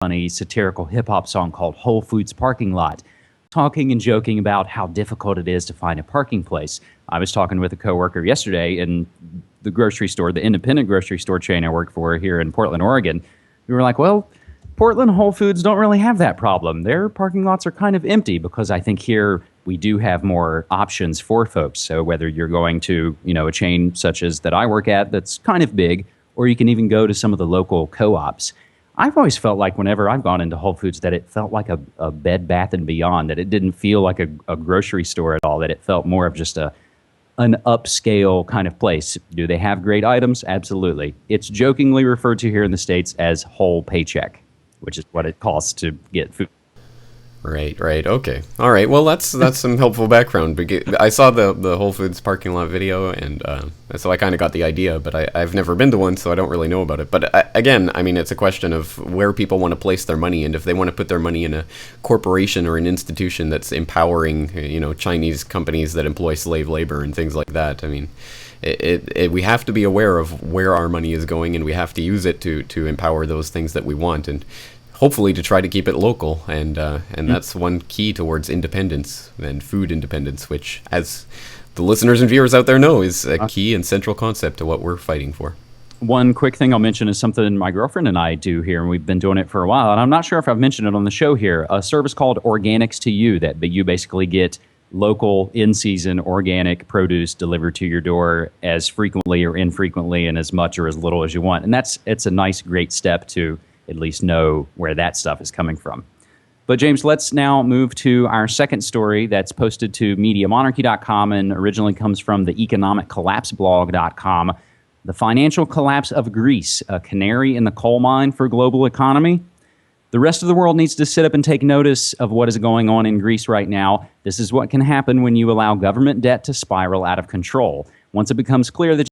funny satirical hip hop song called Whole Foods Parking Lot, talking and joking about how difficult it is to find a parking place. I was talking with a coworker yesterday in the grocery store, the independent grocery store chain I work for here in Portland, Oregon. We were like, well, Portland Whole Foods don't really have that problem. Their parking lots are kind of empty because I think here we do have more options for folks. So whether you're going to, a chain such as that I work at that's kind of big, or you can even go to some of the local co-ops. I've always felt like whenever I've gone into Whole Foods that it felt like a Bed Bath & Beyond, that it didn't feel like a grocery store at all, that it felt more of just an upscale kind of place. Do they have great items? Absolutely. It's jokingly referred to here in the States as whole paycheck, which is what it costs to get food. Right. Okay. All right. Well, that's some helpful background. I saw the Whole Foods parking lot video, and so I kind of got the idea, but I've never been to one, so I don't really know about it. But again, I mean, it's a question of where people want to place their money, and if they want to put their money in a corporation or an institution that's empowering, Chinese companies that employ slave labor and things like that. I mean, we have to be aware of where our money is going, and we have to use it to empower those things that we want, and hopefully to try to keep it local, and that's one key towards independence and food independence, which, as the listeners and viewers out there know, is a key and central concept to what we're fighting for. One quick thing I'll mention is something my girlfriend and I do here, and we've been doing it for a while, and I'm not sure if I've mentioned it on the show here, a service called Organics to You, that you basically get local, in-season, organic produce delivered to your door as frequently or infrequently and as much or as little as you want. And it's a nice, great step to at least know where that stuff is coming from. But James, let's now move to our second story that's posted to MediaMonarchy.com and originally comes from the EconomicCollapseblog.com. The financial collapse of Greece, a canary in the coal mine for global economy. The rest of the world needs to sit up and take notice of what is going on in Greece right now. This is what can happen when you allow government debt to spiral out of control. Once it becomes clear that